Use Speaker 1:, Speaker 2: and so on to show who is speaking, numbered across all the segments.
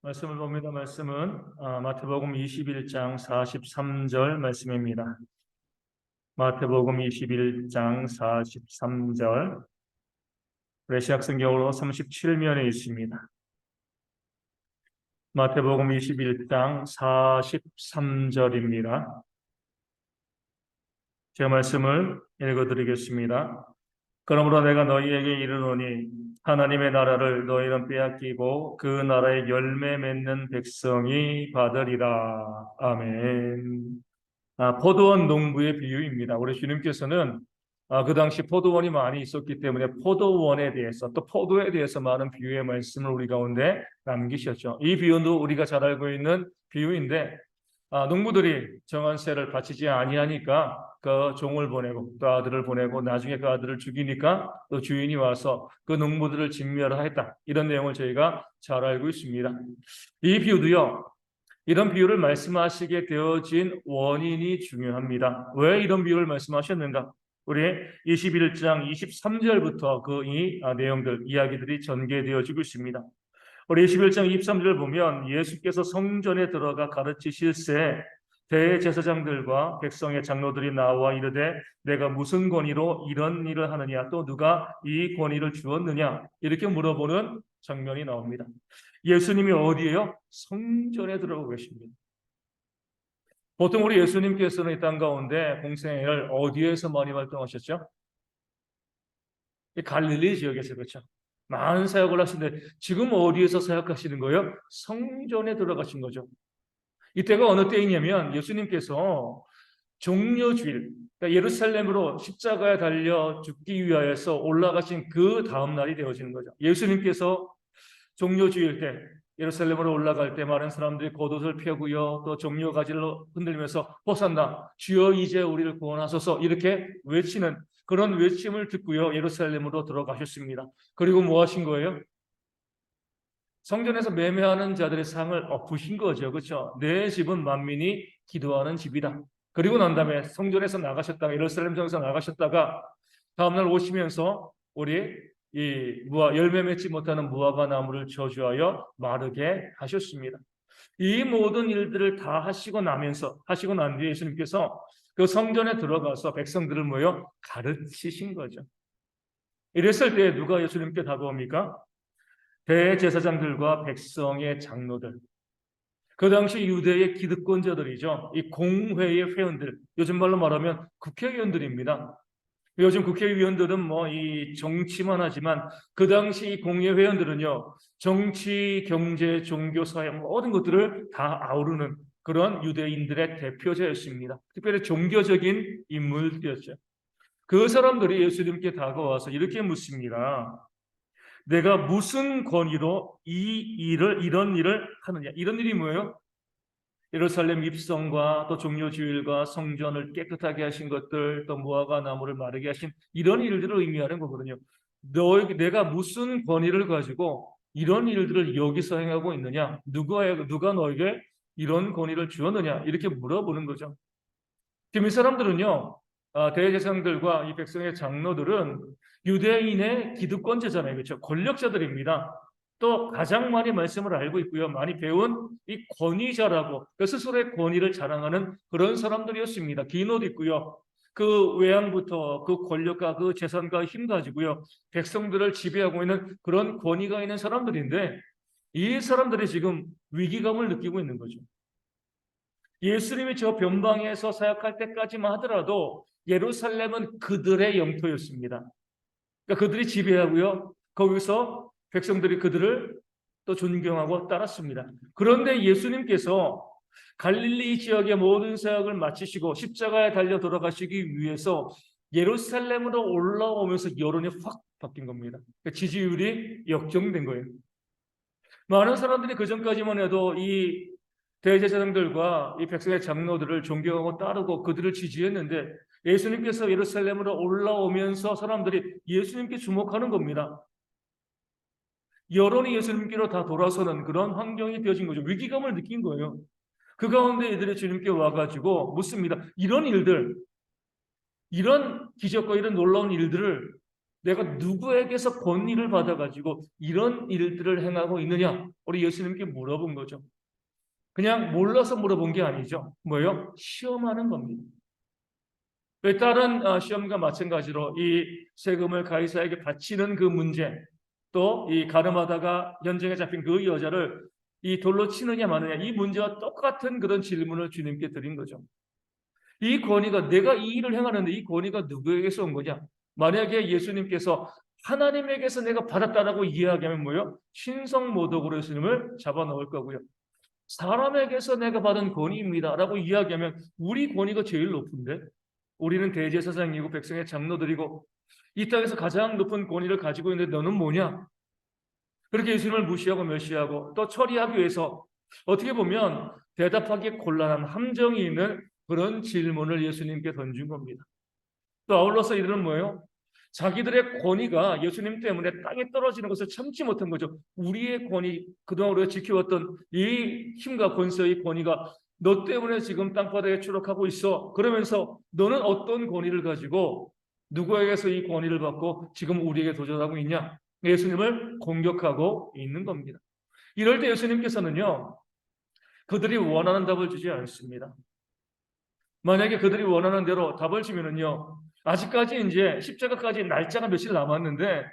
Speaker 1: 말씀을 봅니다. 말씀은 마태복음 21장 43절 말씀입니다. 마태복음 21장 43절 레시학 성경으로 37면에 있습니다. 마태복음 21장 43절입니다. 제 말씀을 읽어드리겠습니다. 그러므로 내가 너희에게 이르노니 하나님의 나라를 너희는 빼앗기고 그 나라의 열매 맺는 백성이 받으리라. 아멘. 포도원 농부의 비유입니다. 우리 주님께서는 그 당시 포도원이 많이 있었기 때문에 포도원에 대해서 또 포도에 대해서 많은 비유의 말씀을 우리 가운데 남기셨죠. 이 비유도 우리가 잘 알고 있는 비유인데 농부들이 정한세를 바치지 아니하니까 그 종을 보내고 또 아들을 보내고 나중에 그 아들을 죽이니까 또 주인이 와서 그 농부들을 진멸하였다. 이런 내용을 저희가 잘 알고 있습니다. 이 비유도요. 이런 비유를 말씀하시게 되어진 원인이 중요합니다. 왜 이런 비유를 말씀하셨는가? 우리 21장 23절부터 이 내용들, 이야기들이 전개되어지고 있습니다. 우리 21장 23절 보면 예수께서 성전에 들어가 가르치실새 대제사장들과 백성의 장로들이 나와 이르되 내가 무슨 권위로 이런 일을 하느냐 또 누가 이 권위를 주었느냐 이렇게 물어보는 장면이 나옵니다. 예수님이 어디에요? 성전에 들어가고 계십니다. 보통 우리 예수님께서는 이 땅 가운데 공생애를 어디에서 많이 활동하셨죠? 이 갈릴리 지역에서 그렇죠. 많은 사역을 하시는데 지금 어디에서 사역하시는 거예요? 성전에 들어가신 거죠. 이때가 어느 때이냐면 예수님께서 종려주일, 그러니까 예루살렘으로 십자가에 달려 죽기 위하여서 올라가신 그 다음 날이 되어지는 거죠. 예수님께서 종려주일 때 예루살렘으로 올라갈 때 많은 사람들이 겉옷을 펴고요 또 종려 가지를 흔들면서 호산나 주여 이제 우리를 구원하소서 이렇게 외치는 그런 외침을 듣고요 예루살렘으로 들어가셨습니다. 그리고 뭐 하신 거예요? 성전에서 매매하는 자들의 상을 엎으신 거죠. 그렇죠? 내 집은 만민이 기도하는 집이다. 그리고 난 다음에 성전에서 나가셨다가 예루살렘 성에서 나가셨다가 다음날 오시면서 우리 이 열매 맺지 못하는 무화과 나무를 저주하여 마르게 하셨습니다. 이 모든 일들을 다 하시고 난 뒤에 예수님께서 그 성전에 들어가서 백성들을 모여 가르치신 거죠. 이랬을 때 누가 예수님께 다가옵니까? 대제사장들과 백성의 장로들. 그 당시 유대의 기득권자들이죠. 이 공회의 회원들, 요즘 말로 말하면 국회의원들입니다. 요즘 국회의원들은 뭐 이 정치만 하지만 그 당시 이 공회 회원들은요 정치, 경제, 종교, 사회 모든 것들을 다 아우르는 그런 유대인들의 대표자였습니다. 특별히 종교적인 인물이었죠. 그 사람들이 예수님께 다가와서 이렇게 묻습니다. 내가 무슨 권위로 이런 일을 하느냐? 이런 일이 뭐예요? 예루살렘 입성과 또 종려주일과 성전을 깨끗하게 하신 것들, 또 무화과 나무를 마르게 하신 이런 일들을 의미하는 거거든요. 내가 무슨 권위를 가지고 이런 일들을 여기서 행하고 있느냐? 누가 너에게 이런 권위를 주었느냐? 이렇게 물어보는 거죠. 지금 이 사람들은요, 대제사장들과 이 백성의 장로들은 유대인의 기득권자잖아요. 그렇죠? 권력자들입니다. 또 가장 많이 말씀을 알고 있고요. 많이 배운 이 권위자라고 그 스스로의 권위를 자랑하는 그런 사람들이었습니다. 긴 옷 입고요. 그 외양부터 그 권력과 그 재산과 힘 가지고요. 백성들을 지배하고 있는 그런 권위가 있는 사람들인데 이 사람들이 지금 위기감을 느끼고 있는 거죠. 예수님이 저 변방에서 사역할 때까지만 하더라도 예루살렘은 그들의 영토였습니다. 그러니까 그들이 지배하고요. 거기서 백성들이 그들을 또 존경하고 따랐습니다. 그런데 예수님께서 갈릴리 지역의 모든 사역을 마치시고 십자가에 달려 돌아가시기 위해서 예루살렘으로 올라오면서 여론이 확 바뀐 겁니다. 그러니까 지지율이 역전된 거예요. 많은 사람들이 그 전까지만 해도 이 대제사장들과 이 백성의 장로들을 존경하고 따르고 그들을 지지했는데 예수님께서 예루살렘으로 올라오면서 사람들이 예수님께 주목하는 겁니다. 여론이 예수님께로 다 돌아서는 그런 환경이 되어진 거죠. 위기감을 느낀 거예요. 그 가운데 이들이 주님께 와가지고 묻습니다. 이런 일들, 이런 기적과 이런 놀라운 일들을 내가 누구에게서 권위를 받아가지고 이런 일들을 행하고 있느냐? 우리 예수님께 물어본 거죠. 그냥 몰라서 물어본 게 아니죠. 뭐예요? 시험하는 겁니다. 왜 다른 시험과 마찬가지로 이 세금을 가이사에게 바치는 그 문제, 또 이 가늠하다가 현장에 잡힌 그 여자를 이 돌로 치느냐 마느냐, 이 문제와 똑같은 그런 질문을 주님께 드린 거죠. 이 권위가, 내가 이 일을 행하는데 이 권위가 누구에게서 온 거냐? 만약에 예수님께서 하나님에게서 내가 받았다라고 이야기하면 뭐예요? 신성모독으로 예수님을 잡아넣을 거고요. 사람에게서 내가 받은 권위입니다라고 이야기하면 우리 권위가 제일 높은데, 우리는 대제사장이고 백성의 장로들이고 이 땅에서 가장 높은 권위를 가지고 있는데 너는 뭐냐? 그렇게 예수님을 무시하고 멸시하고 또 처리하기 위해서 어떻게 보면 대답하기 곤란한 함정이 있는 그런 질문을 예수님께 던진 겁니다. 또 아울러서 이들은 뭐예요? 자기들의 권위가 예수님 때문에 땅에 떨어지는 것을 참지 못한 거죠. 우리의 권위, 그동안 우리가 지켜왔던 이 힘과 권세의 권위가 너 때문에 지금 땅바닥에 추락하고 있어. 그러면서 너는 어떤 권위를 가지고 누구에게서 이 권위를 받고 지금 우리에게 도전하고 있냐? 예수님을 공격하고 있는 겁니다. 이럴 때 예수님께서는요, 그들이 원하는 답을 주지 않습니다. 만약에 그들이 원하는 대로 답을 주면은요, 아직까지 이제 십자가까지 날짜가 며칠 남았는데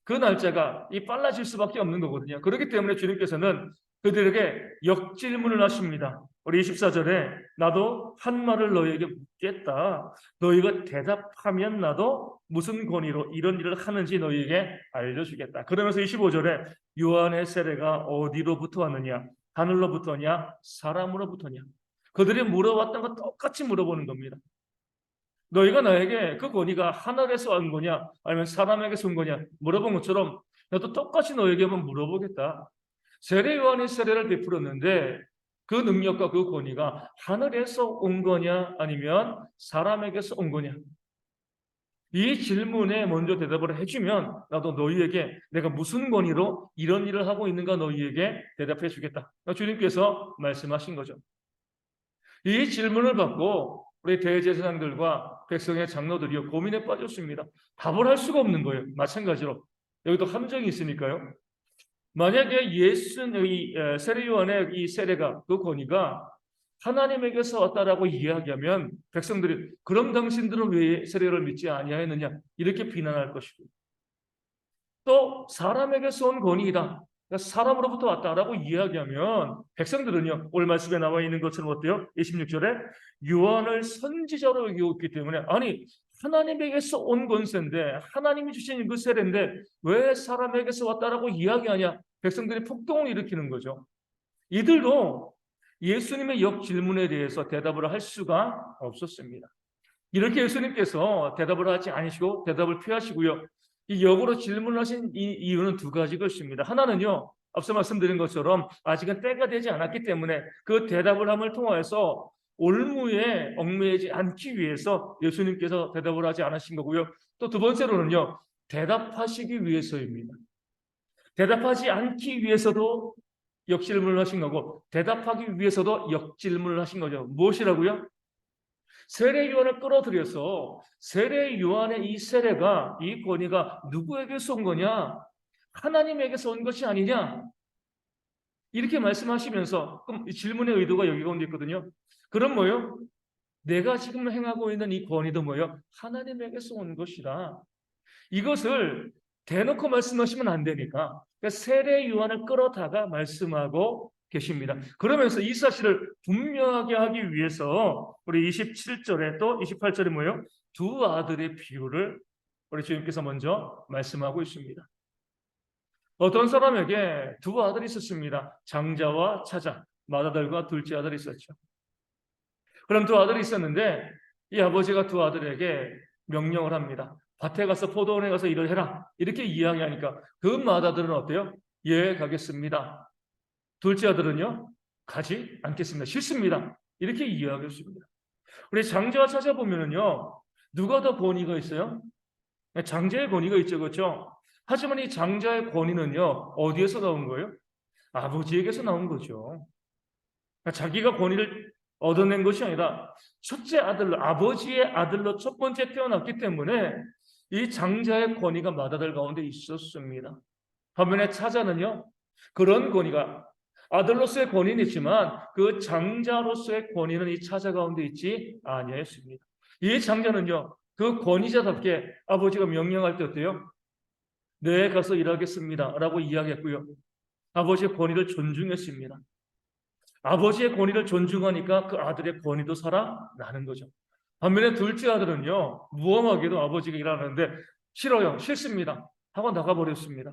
Speaker 1: 그 날짜가 빨라질 수밖에 없는 거거든요. 그렇기 때문에 주님께서는 그들에게 역질문을 하십니다. 우리 24절에 나도 한 말을 너희에게 묻겠다. 너희가 대답하면 나도 무슨 권위로 이런 일을 하는지 너희에게 알려주겠다. 그러면서 25절에 요한의 세례가 어디로부터 왔느냐? 하늘로부터냐? 사람으로부터냐? 그들이 물어봤던 거 똑같이 물어보는 겁니다. 너희가 나에게 그 권위가 하늘에서 온 거냐 아니면 사람에게서 온 거냐 물어본 것처럼 나도 똑같이 너에게 한번 물어보겠다. 세례 요한이 세례를 베풀었는데 그 능력과 그 권위가 하늘에서 온 거냐 아니면 사람에게서 온 거냐, 이 질문에 먼저 대답을 해주면 나도 너희에게 내가 무슨 권위로 이런 일을 하고 있는가 너희에게 대답해 주겠다. 주님께서 말씀하신 거죠. 이 질문을 받고 우리 대제사장들과 백성의 장로들이 고민에 빠졌습니다. 답을 할 수가 없는 거예요. 마찬가지로 여기도 함정이 있으니까요. 만약에 예수의 세례 요한의 이 세례가, 그 권위가 하나님에게서 왔다라고 이야기하면 백성들이 그럼 당신들은 왜 세례를 믿지 아니하였느냐 이렇게 비난할 것이고, 또 사람에게서 온 권위이다, 그러니까 사람으로부터 왔다라고 이야기하면 백성들은요, 오늘 말씀에 나와 있는 것처럼 어때요? 26절에 요한을 선지자로 여기고 있기 때문에 아니 하나님에게서 온 권세인데 하나님이 주신 그 세례인데 왜 사람에게서 왔다라고 이야기하냐, 백성들이 폭동을 일으키는 거죠. 이들도 예수님의 역질문에 대해서 대답을 할 수가 없었습니다. 이렇게 예수님께서 대답을 하지 않으시고 대답을 피하시고요, 이 역으로 질문하신 이 이유는 두 가지 것입니다. 하나는요, 앞서 말씀드린 것처럼 아직은 때가 되지 않았기 때문에 그 대답을 함을 통하여서 올무에 얽매이지 않기 위해서 예수님께서 대답을 하지 않으신 거고요. 또 두 번째로는요, 대답하시기 위해서입니다. 대답하지 않기 위해서도 역질문을 하신 거고 대답하기 위해서도 역질문을 하신 거죠. 무엇이라고요? 세례 요한을 끌어들여서 세례 요한의 이 세례가, 이 권위가 누구에게서 온 거냐? 하나님에게서 온 것이 아니냐? 이렇게 말씀하시면서 그럼 이 질문의 의도가 여기 가운데 있거든요. 그럼 뭐요? 내가 지금 행하고 있는 이 권위도 뭐요? 하나님에게서 온 것이다. 이것을 대놓고 말씀하시면 안 되니까 세례 요한을 끌어다가 말씀하고 계십니다. 그러면서 이 사실을 분명하게 하기 위해서 우리 27절에 또 28절에 뭐예요? 두 아들의 비유를 우리 주님께서 먼저 말씀하고 있습니다. 어떤 사람에게 두 아들이 있었습니다. 장자와 차자, 맏아들과 둘째 아들이 있었죠. 그럼 두 아들이 있었는데 이 아버지가 두 아들에게 명령을 합니다. 밭에 가서 포도원에 가서 일을 해라. 이렇게 이야기하니까 그 맏아들은 어때요? 예, 가겠습니다. 둘째 아들은요, 가지 않겠습니다. 싫습니다. 이렇게 이야기했습니다. 우리 장자와 찾아보면은요, 누가 더 권위가 있어요? 장자의 권위가 있죠, 그렇죠? 하지만 이 장자의 권위는요, 어디에서 나온 거예요? 아버지에게서 나온 거죠. 자기가 권위를 얻어낸 것이 아니라 첫째 아들로, 아버지의 아들로 첫 번째 태어났기 때문에 이 장자의 권위가 맏아들 가운데 있었습니다. 반면에 차자는요, 그런 권위가 아들로서의 권위는 있지만 그 장자로서의 권위는 이 차자 가운데 있지 아니하였습니다. 이 장자는요, 그 권위자답게 아버지가 명령할 때 어때요? 네, 가서 일하겠습니다 라고 이야기했고요. 아버지의 권위를 존중했습니다. 아버지의 권위를 존중하니까 그 아들의 권위도 살아나는 거죠. 반면에 둘째 아들은요, 무엄하게도 아버지가 일하는데 싫어요, 싫습니다 하고 나가버렸습니다.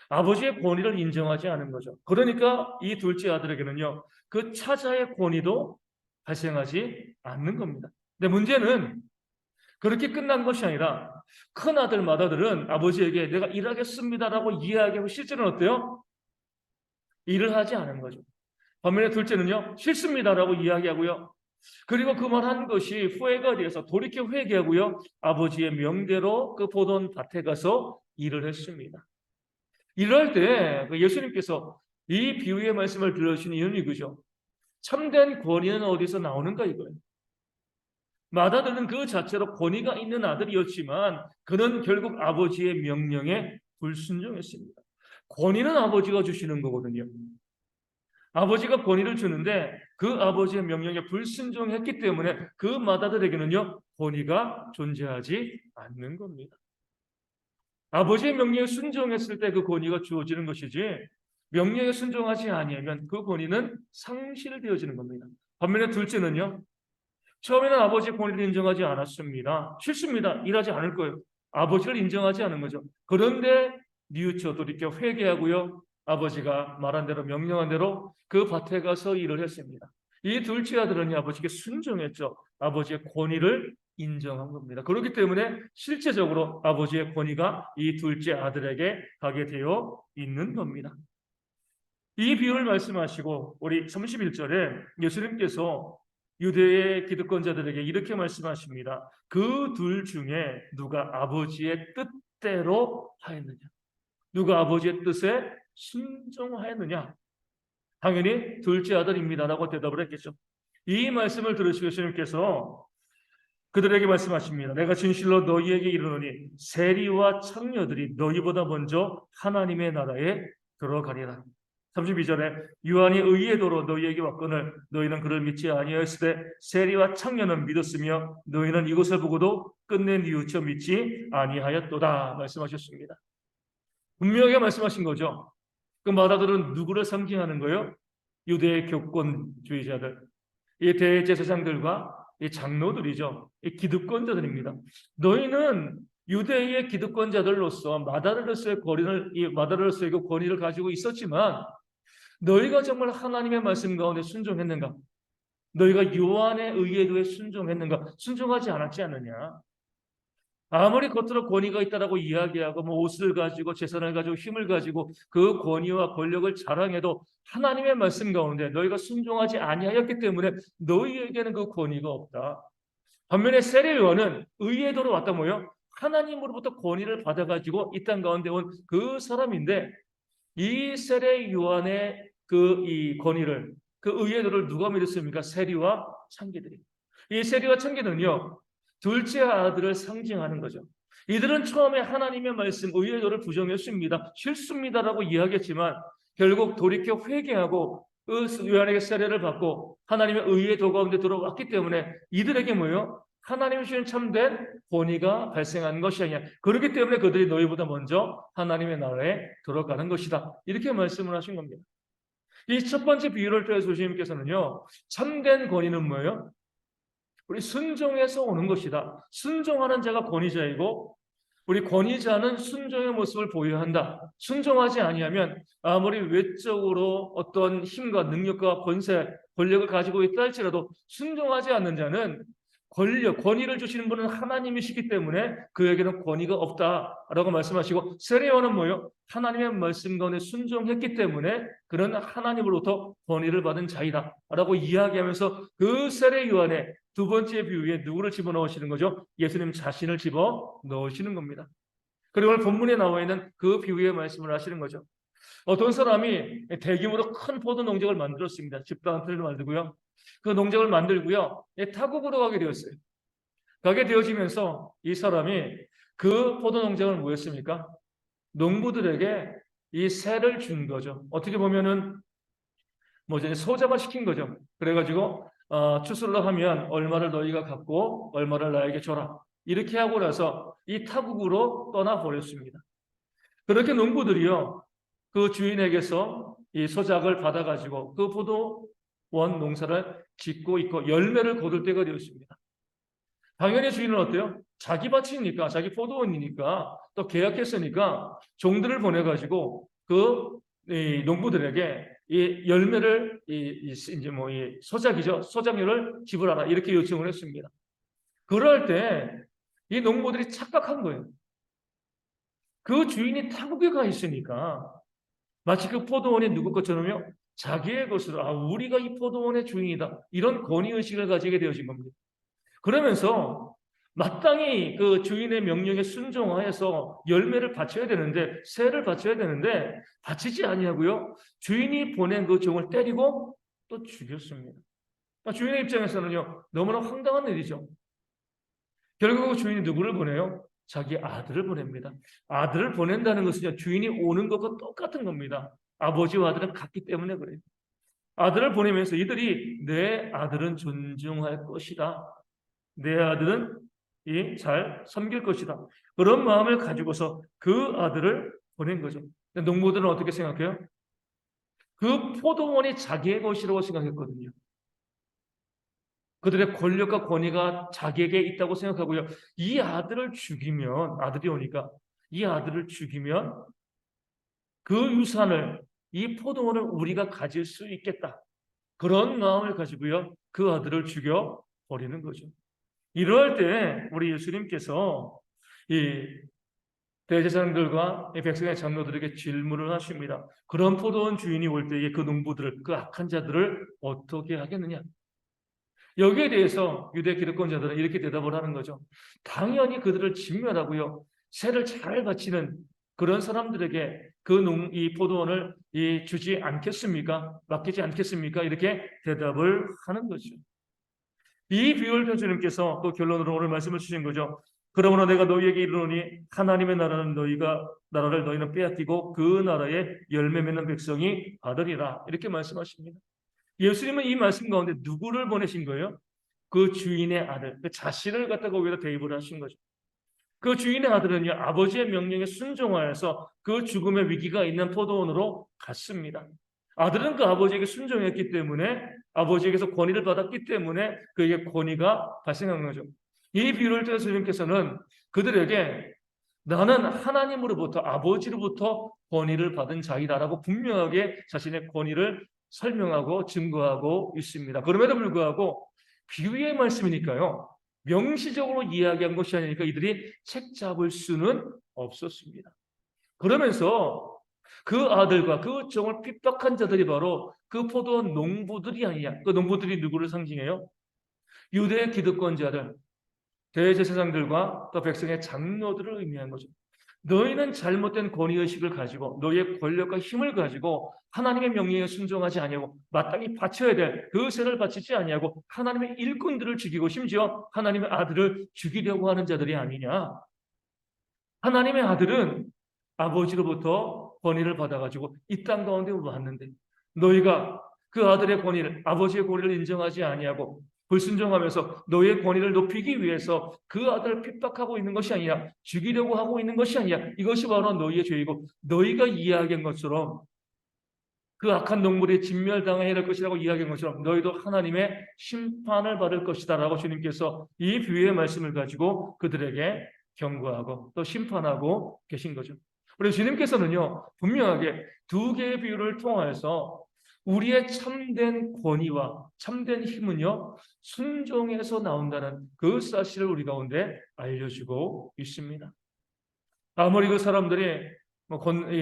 Speaker 1: 아버지의 권위를 인정하지 않은 거죠. 그러니까 이 둘째 아들에게는요, 그 차자의 권위도 발생하지 않는 겁니다. 근데 문제는 그렇게 끝난 것이 아니라 큰 아들, 맏아들은 아버지에게 내가 일하겠습니다라고 이야기하고 실제로는 어때요? 일을 하지 않은 거죠. 반면에 둘째는요, 싫습니다라고 이야기하고요. 그리고 그 말한 것이 후회가 되어서 돌이켜 회개하고요. 아버지의 명대로 그 보던 밭에 가서 일을 했습니다. 이럴 때 예수님께서 이 비유의 말씀을 들으신 이유는 이거죠. 참된 권위는 어디서 나오는가 이거예요. 맏아들은 그 자체로 권위가 있는 아들이었지만 그는 결국 아버지의 명령에 불순종했습니다. 권위는 아버지가 주시는 거거든요. 아버지가 권위를 주는데 그 아버지의 명령에 불순종했기 때문에 그 맏아들에게는요, 권위가 존재하지 않는 겁니다. 아버지의 명령에 순종했을 때 그 권위가 주어지는 것이지 명령에 순종하지 아니하면 그 권위는 상실되어지는 겁니다. 반면에 둘째는요, 처음에는 아버지의 권위를 인정하지 않았습니다. 싫습니다. 일하지 않을 거예요. 아버지를 인정하지 않은 거죠. 그런데 뉘우쳐 돌이켜 회개하고요. 아버지가 말한 대로 명령한 대로 그 밭에 가서 일을 했습니다. 이 둘째 아들은 아버지께 순종했죠. 아버지의 권위를 인정한 겁니다. 그렇기 때문에 실제적으로 아버지의 권위가 이 둘째 아들에게 가게 되어 있는 겁니다. 이 비유를 말씀하시고 우리 31절에 예수님께서 유대의 기득권자들에게 이렇게 말씀하십니다. 그 둘 중에 누가 아버지의 뜻대로 하였느냐? 누가 아버지의 뜻에 순종하였느냐? 당연히 둘째 아들입니다라고 대답을 했겠죠. 이 말씀을 들으시고 예수님께서 그들에게 말씀하십니다. 내가 진실로 너희에게 이르노니 세리와 창녀들이 너희보다 먼저 하나님의 나라에 들어가리라. 32절에 유한이 의의 도로 너희에게 왔거늘 너희는 그를 믿지 아니하였으되 세리와 창녀는 믿었으며 너희는 이것을 보고도 끝내 뉘우쳐 믿지 아니하였도다 말씀하셨습니다. 분명하게 말씀하신 거죠. 그 맏아들은 누구를 상징하는 거예요? 유대의 교권주의자들, 이 대제사장들과 이 장로들이죠. 이 기득권자들입니다. 너희는 유대의 기득권자들로서 맏아들로서의 권위를, 이 맏아들로서의 그 권위를 가지고 있었지만 너희가 정말 하나님의 말씀 가운데 순종했는가? 너희가 요한의 의의도에 순종했는가? 순종하지 않았지 않느냐? 아무리 겉으로 권위가 있다라고 이야기하고 뭐 옷을 가지고 재산을 가지고 힘을 가지고 그 권위와 권력을 자랑해도 하나님의 말씀 가운데 너희가 순종하지 아니하였기 때문에 너희에게는 그 권위가 없다. 반면에 세례요한은 의의도로 왔다 뭐요? 하나님으로부터 권위를 받아가지고 이 땅 가운데 온 그 사람인데 이 세례요한의 그 이 권위를 그 의의도를 누가 믿었습니까? 세리와 창기들이. 이 세리와 창기는요, 둘째 아들을 상징하는 거죠. 이들은 처음에 하나님의 말씀, 의의도를 부정했습니다. 싫습니다라고 이야기했지만 결국 돌이켜 회개하고 그 요한에게 세례를 받고 하나님의 의의도 가운데 들어왔기 때문에 이들에게 뭐예요? 하나님이 주신 참된 권위가 발생한 것이 아니야. 그렇기 때문에 그들이 너희보다 먼저 하나님의 나라에 들어가는 것이다. 이렇게 말씀을 하신 겁니다. 이 첫 번째 비유를 통해서 주님께서는요, 참된 권위는 뭐예요? 우리 순종에서 오는 것이다. 순종하는 자가 권위자이고 우리 권위자는 순종의 모습을 보여야 한다. 순종하지 아니하면 아무리 외적으로 어떤 힘과 능력과 권력을 가지고 있다 할지라도 순종하지 않는 자는 권위를 주시는 분은 하나님이시기 때문에 그에게는 권위가 없다라고 말씀하시고 세례요한은 뭐예요? 하나님의 말씀 가운데 순종했기 때문에 그는 하나님으로부터 권위를 받은 자이다 라고 이야기하면서 그 세례요한의 두 번째 비유에 누구를 집어넣으시는 거죠? 예수님 자신을 집어넣으시는 겁니다. 그리고 오늘 본문에 나와 있는 그 비유의 말씀을 하시는 거죠. 어떤 사람이 대규모로 큰 포도 농장을 만들었습니다. 집도 한 틀을 만들고요. 그 농장을 만들고요. 타국으로 가게 되었어요. 가게 되어지면서 이 사람이 그 포도 농장을 뭐였습니까? 농부들에게 이 세를 준 거죠. 어떻게 보면은 뭐 이제 소자가 시킨 거죠. 그래가지고 추수를 하면 얼마를 너희가 갖고 얼마를 나에게 줘라. 이렇게 하고 나서 이 타국으로 떠나 버렸습니다. 그렇게 농부들이요, 그 주인에게서 이 소작을 받아가지고 그 포도원 농사를 짓고 있고 열매를 거둘 때가 되었습니다. 당연히 주인은 어때요? 자기 밭이니까, 자기 포도원이니까, 또 계약했으니까 종들을 보내가지고 이 농부들에게 이 열매를 이제 뭐 이 소작이죠, 소작료를 지불하라 이렇게 요청을 했습니다. 그럴 때 이 농부들이 착각한 거예요. 그 주인이 타국에 가 있으니까 마치 그 포도원이 누구 것처럼요, 자기의 것으로 우리가 이 포도원의 주인이다 이런 권위의식을 가지게 되어진 겁니다. 그러면서 마땅히 그 주인의 명령에 순종하여서 열매를 바쳐야 되는데, 세를 바쳐야 되는데 바치지 아니하고요, 주인이 보낸 그 종을 때리고 또 죽였습니다. 주인의 입장에서는요, 너무나 황당한 일이죠. 결국 주인이 누구를 보내요? 자기 아들을 보냅니다. 아들을 보낸다는 것은요, 주인이 오는 것과 똑같은 겁니다. 아버지와 아들은 같기 때문에 그래요. 아들을 보내면서 이들이 내 아들은 존중할 것이다, 내 아들은 잘 섬길 것이다, 그런 마음을 가지고서 그 아들을 보낸 거죠. 농부들은 어떻게 생각해요? 그 포도원이 자기의 것이라고 생각했거든요. 그들의 권력과 권위가 자기에게 있다고 생각하고요, 이 아들을 죽이면, 아들이 오니까 이 아들을 죽이면 그 유산을, 이 포도원을 우리가 가질 수 있겠다, 그런 마음을 가지고요, 그 아들을 죽여 버리는 거죠. 이럴 때 우리 예수님께서 이 대제사장들과 이 백성의 장로들에게 질문을 하십니다. 그런 포도원 주인이 올 때에 그 농부들을, 그 악한 자들을 어떻게 하겠느냐? 여기에 대해서 유대 기득권자들은 이렇게 대답을 하는 거죠. 당연히 그들을 진멸하고요, 세를 잘 바치는 그런 사람들에게 이 포도원을 주지 않겠습니까? 맡기지 않겠습니까? 이렇게 대답을 하는 거죠. 이 비유를 펴 주님께서 또 결론으로 오늘 말씀을 주신 거죠. 그러므로 내가 너희에게 이르노니 하나님의 나라를 너희는 빼앗기고 그 나라에 열매 맺는 백성이 받으리라, 이렇게 말씀하십니다. 예수님은 이 말씀 가운데 누구를 보내신 거예요? 그 주인의 아들, 그 자신을 갖다가 여기다 대입을 하신 거죠. 그 주인의 아들은요, 아버지의 명령에 순종하여서 그 죽음의 위기가 있는 포도원으로 갔습니다. 아들은 그 아버지에게 순종했기 때문에, 아버지에게서 권위를 받았기 때문에 그에게 권위가 발생한 거죠. 이 비유를 통해서 주님께서는 그들에게 나는 하나님으로부터, 아버지로부터 권위를 받은 자이다라고 분명하게 자신의 권위를 설명하고 증거하고 있습니다. 그럼에도 불구하고 비유의 말씀이니까요, 명시적으로 이야기한 것이 아니니까 이들이 책 잡을 수는 없었습니다. 그러면서 그 아들과 그 종을 핍박한 자들이 바로 그 포도원 농부들이 아니냐. 그 농부들이 누구를 상징해요? 유대 기득권자들, 대제사장들과 또 백성의 장로들을 의미한 거죠. 너희는 잘못된 권위의식을 가지고 너희의 권력과 힘을 가지고 하나님의 명령에 순종하지 아니하고 마땅히 바쳐야 될 그 세를 바치지 아니하고 하나님의 일꾼들을 죽이고 심지어 하나님의 아들을 죽이려고 하는 자들이 아니냐. 하나님의 아들은 아버지로부터 권위를 받아가지고 이 땅 가운데 왔는데 너희가 그 아들의 권위를, 아버지의 권위를 인정하지 아니하고 불순종하면서 너희의 권위를 높이기 위해서 그 아들을 핍박하고 있는 것이 아니라 죽이려고 하고 있는 것이 아니야. 이것이 바로 너희의 죄이고, 너희가 이야기한 것처럼 그 악한 농물이 진멸당해야 할 것이라고 이야기한 것처럼 너희도 하나님의 심판을 받을 것이다라고 주님께서 이 비유의 말씀을 가지고 그들에게 경고하고 또 심판하고 계신 거죠. 그래서 주님께서는요, 분명하게 두 개의 비유를 통하여서 우리의 참된 권위와 참된 힘은요, 순종에서 나온다는 그 사실을 우리 가운데 알려주고 있습니다. 아무리 그 사람들이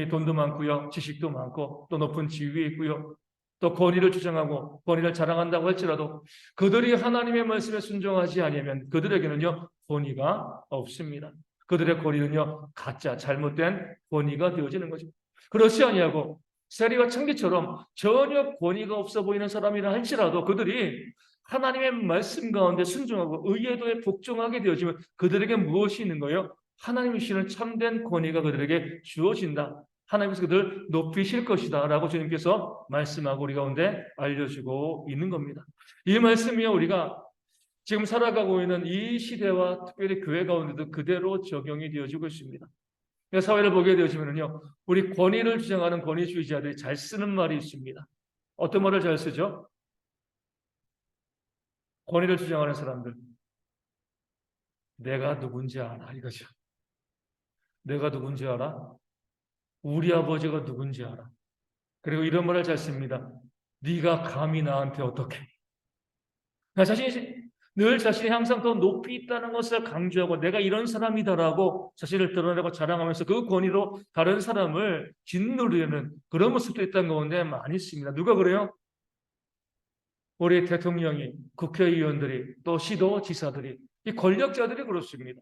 Speaker 1: 돈도 많고요, 지식도 많고 또 높은 지위에 있고요, 또 권위를 주장하고 권위를 자랑한다고 할지라도 그들이 하나님의 말씀에 순종하지 아니하면 그들에게는요, 권위가 없습니다. 그들의 권위는요, 가짜 잘못된 권위가 되어지는 거죠. 그렇지 아니하고 세리와 창기처럼 전혀 권위가 없어 보이는 사람이라 할지라도 그들이 하나님의 말씀 가운데 순종하고 의에도에 복종하게 되어지면 그들에게 무엇이 있는 거예요? 하나님이 주시는 참된 권위가 그들에게 주어진다. 하나님께서 그들을 높이실 것이다 라고 주님께서 말씀하고 우리 가운데 알려주고 있는 겁니다. 이 말씀이요, 우리가 지금 살아가고 있는 이 시대와 특별히 교회 가운데도 그대로 적용이 되어지고 있습니다. 사회를 보게 되어지면요, 우리 권위를 주장하는 권위주의자들이 잘 쓰는 말이 있습니다. 어떤 말을 잘 쓰죠? 권위를 주장하는 사람들, 내가 누군지 알아, 이거죠. 내가 누군지 알아? 우리 아버지가 누군지 알아? 그리고 이런 말을 잘 씁니다. 네가 감히 나한테 어떻게? 늘 자신이 항상 더 높이 있다는 것을 강조하고 내가 이런 사람이다라고 자신을 드러내고 자랑하면서 그 권위로 다른 사람을 짓누르려는 그런 모습도 있다는 가운데 많이 있습니다. 누가 그래요? 우리 대통령이, 국회의원들이, 또 시도지사들이, 이 권력자들이 그렇습니다.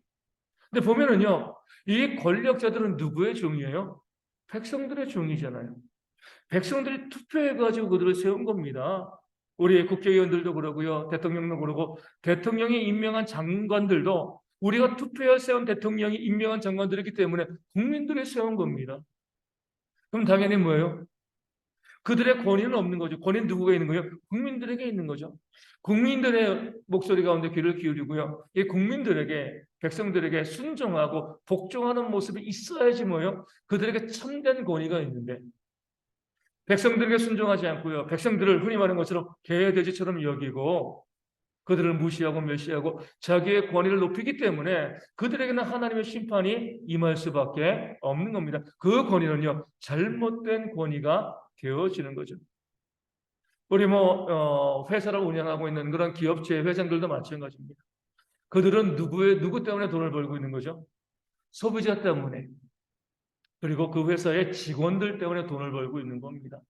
Speaker 1: 근데 보면은요, 이 권력자들은 누구의 종이에요? 백성들의 종이잖아요. 백성들이 투표해가지고 그들을 세운 겁니다. 우리 국회의원들도 그러고요, 대통령도 그러고, 대통령이 임명한 장관들도 우리가 투표해 세운 대통령이 임명한 장관들이기 때문에 국민들이 세운 겁니다. 그럼 당연히 뭐예요? 그들의 권위는 없는 거죠. 권위는 누구가 있는 거예요? 국민들에게 있는 거죠. 국민들의 목소리 가운데 귀를 기울이고요. 이 국민들에게, 백성들에게 순종하고 복종하는 모습이 있어야지 뭐예요? 그들에게 참된 권위가 있는데, 백성들에게 순종하지 않고요, 백성들을 흔히 말하는 것처럼 개돼지처럼 여기고 그들을 무시하고 멸시하고 자기의 권위를 높이기 때문에 그들에게는 하나님의 심판이 임할 수밖에 없는 겁니다. 그 권위는요, 잘못된 권위가 되어지는 거죠. 우리 회사를 운영하고 있는 그런 기업체의 회장들도 마찬가지입니다. 그들은 누구 때문에 돈을 벌고 있는 거죠? 소비자 때문에, 그리고 그 회사의 직원들 때문에 돈을 벌고 있는 겁니다.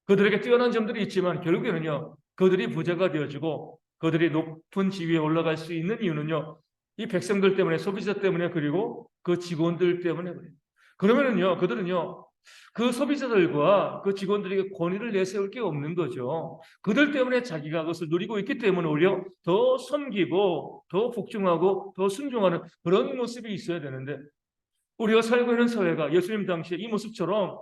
Speaker 1: 그들에게 뛰어난 점들이 있지만 결국에는요, 그들이 부자가 되어지고 그들이 높은 지위에 올라갈 수 있는 이유는요, 이 백성들 때문에, 소비자 때문에, 그리고 그 직원들 때문에 그래요. 그러면은요, 그들은요, 그 소비자들과 그 직원들에게 권위를 내세울 게 없는 거죠. 그들 때문에 자기가 그것을 누리고 있기 때문에 오히려 더 섬기고 더 복종하고 더 순종하는 그런 모습이 있어야 되는데, 우리가 살고 있는 사회가 예수님 당시에 이 모습처럼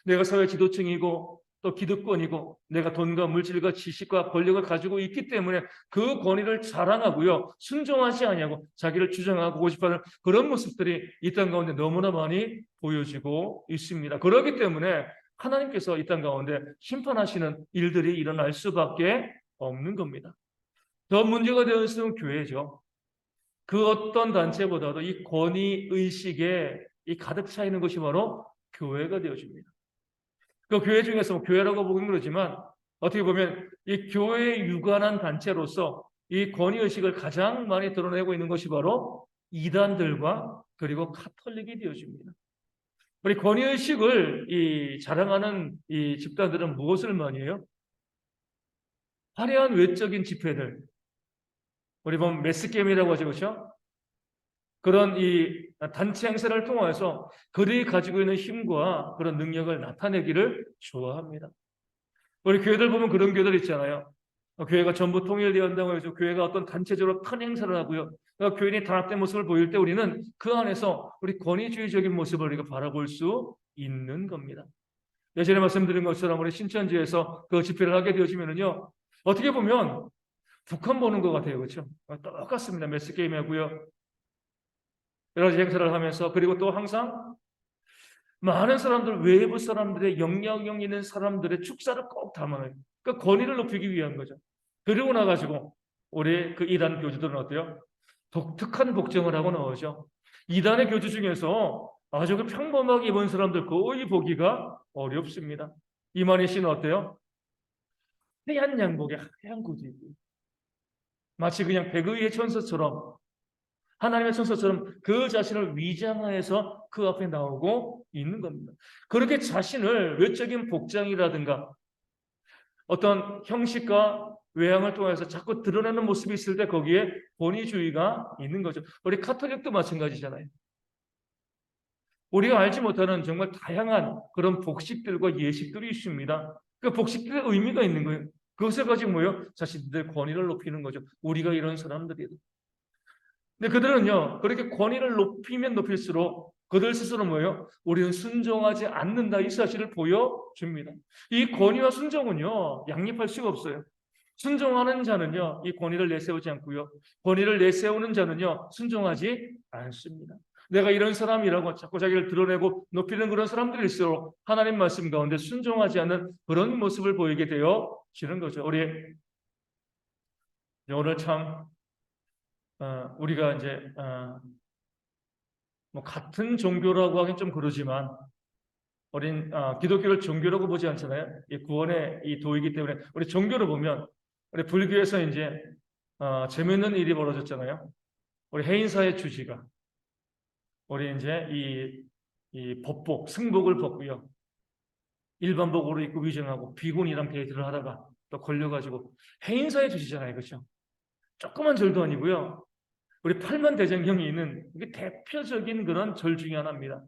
Speaker 1: 내가 사회 지도층이고 또 기득권이고 내가 돈과 물질과 지식과 권력을 가지고 있기 때문에 그 권위를 자랑하고요, 순종하지 아니하고 자기를 주장하고 고집하는 그런 모습들이 이 땅 가운데 너무나 많이 보여지고 있습니다. 그렇기 때문에 하나님께서 이 땅 가운데 심판하시는 일들이 일어날 수밖에 없는 겁니다. 더 문제가 되어 있는 교회죠. 그 어떤 단체보다도 이 권위 의식에 이 가득 차 있는 것이 바로 교회가 되어집니다. 그 교회 중에서 교회라고 보긴 그러지만 어떻게 보면 이 교회에 유관한 단체로서 이 권위 의식을 가장 많이 드러내고 있는 것이 바로 이단들과 그리고 카톨릭이 되어집니다. 우리 권위 의식을 자랑하는 이 집단들은 무엇을 많이 해요? 화려한 외적인 집회들, 우리 보면 매스게임이라고 하죠, 그렇죠? 그런 이 단체 행사를 통해서 그들이 가지고 있는 힘과 그런 능력을 나타내기를 좋아합니다. 우리 교회들 보면 그런 교회들 있잖아요. 교회가 전부 통일되어 한다고 해서 교회가 어떤 단체적으로 큰 행사를 하고요, 교인이 단합된 모습을 보일 때 우리는 그 안에서 우리 권위주의적인 모습을 우리가 바라볼 수 있는 겁니다. 예전에 말씀드린 것처럼 우리 신천지에서 그 집회를 하게 되어지면은요, 어떻게 보면 북한 보는 것 같아요, 그렇죠? 똑같습니다. 매스게임하고요, 여러 가지 행사를 하면서, 그리고 또 항상 많은 사람들, 외부 사람들의 영향력 있는 사람들의 축사를 꼭 담아요. 그 권위를 높이기 위한 거죠. 그리고 나가지고 우리 그 이단 교주들은 어때요? 독특한 복장을 하고 나오죠. 이단의 교주 중에서 아주 그 평범하게 입은 사람들 거의 보기가 어렵습니다. 이만희 씨는 어때요? 하얀 양복에 하얀 구두 입고 마치 그냥 백의의 천사처럼, 하나님의 천사처럼 그 자신을 위장하여서 그 앞에 나오고 있는 겁니다. 그렇게 자신을 외적인 복장이라든가 어떤 형식과 외양을 통해서 자꾸 드러내는 모습이 있을 때 거기에 권위주의가 있는 거죠. 우리 카톨릭도 마찬가지잖아요. 우리가 알지 못하는 정말 다양한 그런 복식들과 예식들이 있습니다. 그 복식들의 의미가 있는 거예요. 그것을 가지고 뭐예요? 자신들의 권위를 높이는 거죠. 우리가 이런 사람들이다. 근데 그들은요, 그렇게 권위를 높이면 높일수록 그들 스스로 뭐예요? 우리는 순종하지 않는다 이 사실을 보여줍니다. 이 권위와 순종은요, 양립할 수가 없어요. 순종하는 자는요, 이 권위를 내세우지 않고요. 권위를 내세우는 자는요, 순종하지 않습니다. 내가 이런 사람이라고 자꾸 자기를 드러내고 높이는 그런 사람들일수록 하나님 말씀 가운데 순종하지 않는 그런 모습을 보이게 되어지는 거죠. 우리 오늘 참 우리가 이제 뭐 같은 종교라고 하긴 좀 그러지만 기독교를 종교라고 보지 않잖아요. 이 구원의 이 도이기 때문에 우리 종교를 보면 우리 불교에서 이제 재밌는 일이 벌어졌잖아요. 우리 해인사의 주지가 우리 이제 이 법복 승복을 벗고요. 일반복으로 입고 위정하고 비군이랑 데이트를 하다가 또 걸려가지고 해인사의 주지잖아요, 그렇죠? 조그만 절도 아니고요. 우리 팔만대장경이 있는 이게 대표적인 그런 절 중에 하나입니다.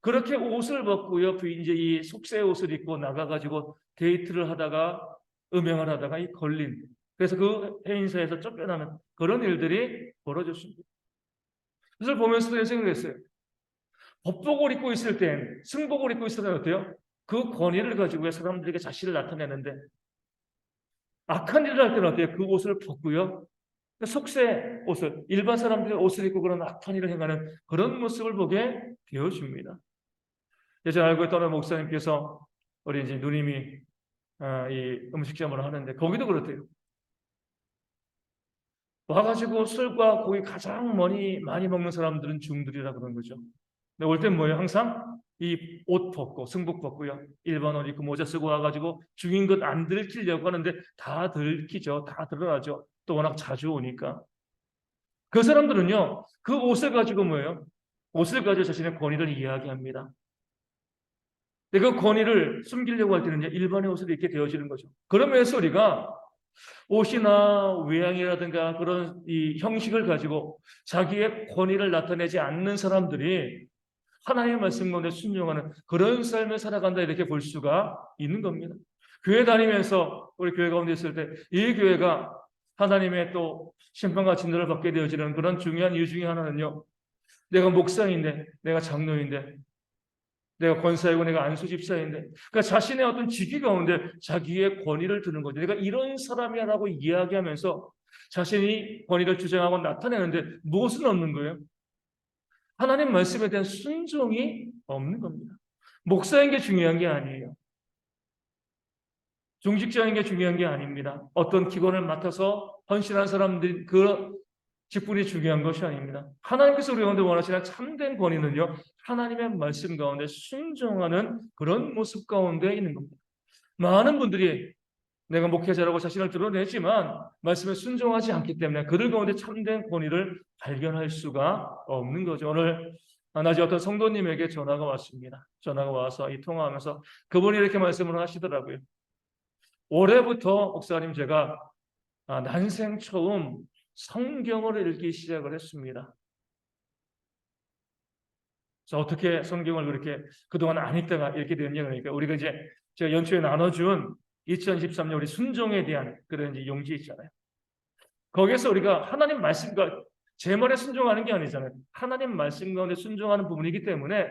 Speaker 1: 그렇게 옷을 벗고요, 이제 이 속세 옷을 입고 나가가지고 데이트를 하다가 음행을 하다가 이 걸린. 그래서 그 해인사에서 쫓겨나는 그런 일들이 벌어졌습니다. 그것을 보면서 이런 생각을 했어요. 법복을 입고 있을 땐, 승복을 입고 있을 때는 어때요? 그 권위를 가지고 사람들에게 자신을 나타내는데 악한 일을 할 때는 어때요? 그 옷을 벗고요. 속세 옷을, 일반 사람들의 옷을 입고 그런 악한 일을 행하는 그런 모습을 보게 되어집니다. 예전에 알고 있던 목사님께서 우리 이제 누님이 이 음식점을 하는데 거기도 그렇대요. 와가지고 술과 고기 가장 많이 먹는 사람들은 중들이라 그런 거죠. 근데 올 땐 뭐예요? 항상 이 옷 벗고 승복 벗고요. 일반 옷 입고 모자 쓰고 와가지고 중인 것 안 들키려고 하는데 다 들키죠. 다 드러나죠. 또 워낙 자주 오니까. 그 사람들은요. 그 옷을 가지고 뭐예요? 옷을 가지고 자신의 권위를 이야기합니다. 근데 그 권위를 숨기려고 할 때는 일반의 옷을 입게 되어지는 거죠. 그러면서 우리가 옷이나 외양이라든가 그런 이 형식을 가지고 자기의 권위를 나타내지 않는 사람들이 하나님의 말씀 가운데 순종하는 그런 삶을 살아간다 이렇게 볼 수가 있는 겁니다. 교회 다니면서 우리 교회 가운데 있을 때 이 교회가 하나님의 또 심판과 진노를 받게 되어지는 그런 중요한 이유 중에 하나는요. 내가 목사인데, 내가 장로인데, 내가 권사이고 내가 안수 집사인데, 그러니까 자신의 어떤 직위 가운데 자기의 권위를 두는 거죠. 내가 이런 사람이야라고 이야기하면서 자신이 권위를 주장하고 나타내는데 무엇은 없는 거예요? 하나님 말씀에 대한 순종이 없는 겁니다. 목사인 게 중요한 게 아니에요. 중직자인 게 중요한 게 아닙니다. 어떤 기관을 맡아서 헌신한 사람들 그 직분이 중요한 것이 아닙니다. 하나님께서 우리 가운데 원하시는 참된 권위는요. 하나님의 말씀 가운데 순종하는 그런 모습 가운데 있는 겁니다. 많은 분들이 내가 목회자라고 자신을 드러내지만 말씀에 순종하지 않기 때문에 그들 가운데 참된 권위를 발견할 수가 없는 거죠. 오늘 낮에 어떤 성도님에게 전화가 왔습니다. 전화가 와서 이 통화하면서 그분이 이렇게 말씀을 하시더라고요. 올해부터 목사님 제가 난생 처음 성경을 읽기 시작을 했습니다. 그래서 어떻게 성경을 그렇게 그동안 안 읽다가 읽게 됐냐 그러니까 우리가 이제 제가 연초에 나눠준 2013년 우리 순종에 대한 그런 이제 용지 있잖아요. 거기에서 우리가 하나님 말씀과 제 말에 순종하는 게 아니잖아요. 하나님 말씀 가운데 순종하는 부분이기 때문에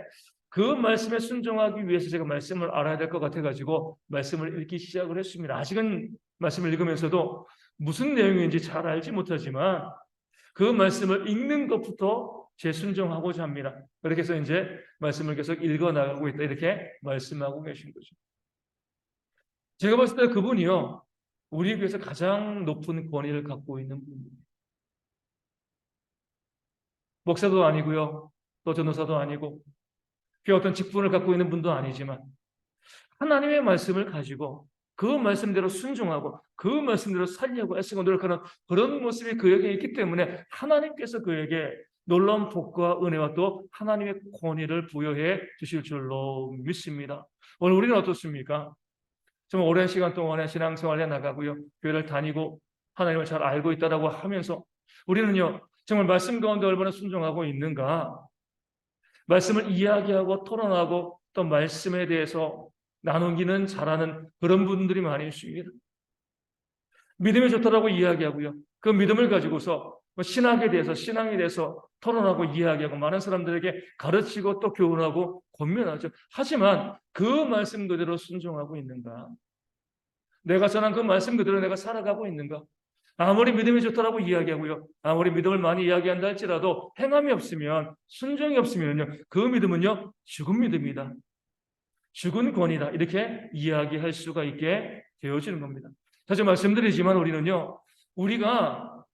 Speaker 1: 그 말씀에 순종하기 위해서 제가 말씀을 알아야 될 것 같아가지고 말씀을 읽기 시작을 했습니다. 아직은 말씀을 읽으면서도 무슨 내용인지 잘 알지 못하지만 그 말씀을 읽는 것부터 제 순종하고자 합니다. 그렇게 해서 이제 말씀을 계속 읽어 나가고 있다 이렇게 말씀하고 계신 거죠. 제가 봤을 때 그분이요 우리 교회에서 가장 높은 권위를 갖고 있는 분입니다. 목사도 아니고요, 또 전도사도 아니고 그 어떤 직분을 갖고 있는 분도 아니지만 하나님의 말씀을 가지고 그 말씀대로 순종하고 그 말씀대로 살려고 애쓰고 노력하는 그런 모습이 그에게 있기 때문에 하나님께서 그에게 놀라운 복과 은혜와 또 하나님의 권위를 부여해 주실 줄로 믿습니다. 오늘 우리는 어떻습니까? 정말 오랜 시간 동안에 신앙생활에 나가고요, 교회를 다니고 하나님을 잘 알고 있다라고 하면서 우리는요 정말 말씀 가운데 얼마나 순종하고 있는가? 말씀을 이야기하고 토론하고 또 말씀에 대해서 나누기는 잘하는 그런 분들이 많이 있습니다. 믿음이 좋다라고 이야기하고요. 그 믿음을 가지고서 신학에 대해서, 신앙에 대해서 토론하고 이야기하고 많은 사람들에게 가르치고 또 교훈하고 권면하죠. 하지만 그 말씀 그대로 순종하고 있는가? 내가 전한 그 말씀 그대로 내가 살아가고 있는가? 아무리 믿음이 좋다라고 이야기하고요, 아무리 믿음을 많이 이야기한다 할지라도 행함이 없으면, 순종이 없으면요, 그 믿음은요 죽은 믿음이다, 죽은 권이다, 이렇게 이야기할 수가 있게 되어지는 겁니다. 다시 말씀드리지만 우리는요, 우리가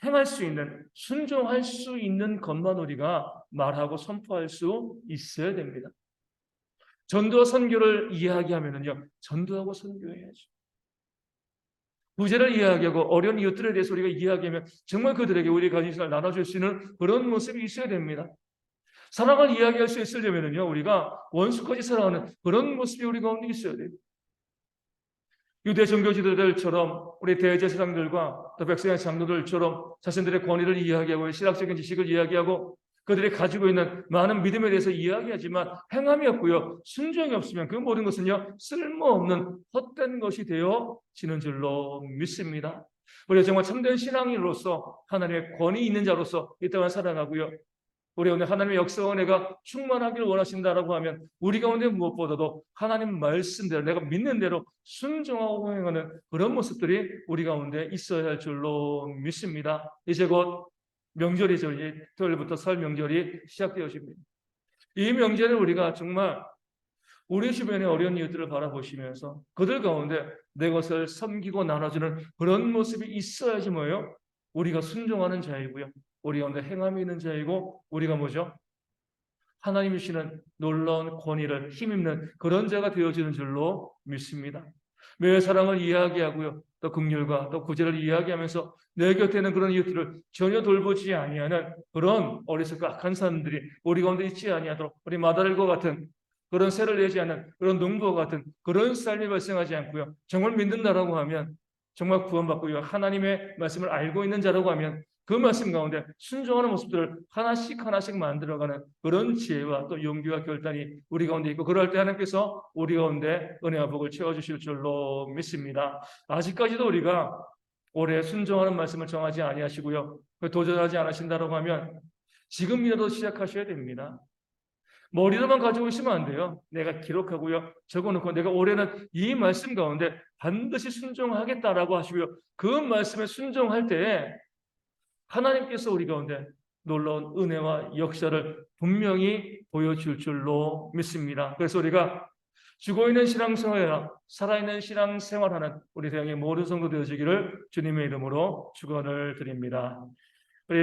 Speaker 1: 행할 수 있는, 순종할 수 있는 것만 우리가 말하고 선포할 수 있어야 됩니다. 전도와 선교를 이야기하면은요, 전도하고 선교해야죠. 부재를 이야기하고 어려운 이웃들에 대해서 우리가 이야기하면 정말 그들에게 우리 가진 것을 나눠줄 수 있는 그런 모습이 있어야 됩니다. 사랑을 이야기할 수 있으려면요, 우리가 원수까지 사랑하는 그런 모습이 우리 가운데 있어야 돼요. 유대 종교 지도자들처럼 우리 대제사장들과 또 백성의 장로들처럼 자신들의 권위를 이야기하고 신학적인 지식을 이야기하고 그들이 가지고 있는 많은 믿음에 대해서 이야기하지만 행함이 없고요, 순종이 없으면 그 모든 것은요 쓸모없는 헛된 것이 되어지는 줄로 믿습니다. 우리가 정말 참된 신앙인으로서 하나님의 권위 있는 자로서 이 땅을 살아가고요, 우리 오늘 하나님의 역사와 은혜가 충만하기를 원하신다라고 하면 우리 가운데 무엇보다도 하나님 말씀대로 내가 믿는 대로 순종하고 행하는 그런 모습들이 우리 가운데 있어야 할 줄로 믿습니다. 이제 곧 명절이죠. 토요일부터 설 명절이 시작되어집니다. 이 명절에 우리가 정말 우리 주변의 어려운 이웃들을 바라보시면서 그들 가운데 내 것을 섬기고 나눠주는 그런 모습이 있어야지 뭐예요? 우리가 순종하는 자이고요, 우리 가운데 행함이 있는 자이고, 우리가 뭐죠? 하나님이 주시는 놀라운 권위를 힘입는 그런 자가 되어지는 줄로 믿습니다. 매일 사랑을 이야기하고요, 또 긍휼과 또 구제를 이야기하면서 내 곁에 있는 그런 이웃들을 전혀 돌보지 아니하는 그런 어리석고 악한 사람들이 우리 가운데 있지 아니하도록, 우리 마다를과 같은 그런 새를 내지 않는 그런 농부와 같은 그런 삶이 발생하지 않고요, 정말 믿는다라고 하면, 정말 구원받고요, 하나님의 말씀을 알고 있는 자라고 하면 그 말씀 가운데 순종하는 모습들을 하나씩 하나씩 만들어가는 그런 지혜와 또 용기와 결단이 우리 가운데 있고, 그럴 때 하나님께서 우리 가운데 은혜와 복을 채워주실 줄로 믿습니다. 아직까지도 우리가 올해 순종하는 말씀을 정하지 아니하시고요, 도전하지 않으신다고 하면 지금이라도 시작하셔야 됩니다. 머리로만 가지고 있으면 안 돼요. 내가 기록하고요, 적어놓고 내가 올해는 이 말씀 가운데 반드시 순종하겠다라고 하시고요, 그 말씀에 순종할 때에 하나님께서 우리 가운데 놀라운 은혜와 역사를 분명히 보여줄 줄로 믿습니다. 그래서 우리가 죽어있는 신앙생활이나 살아있는 신앙생활하는 우리 대형의 모든 성도 되어지기를 주님의 이름으로 축원을 드립니다.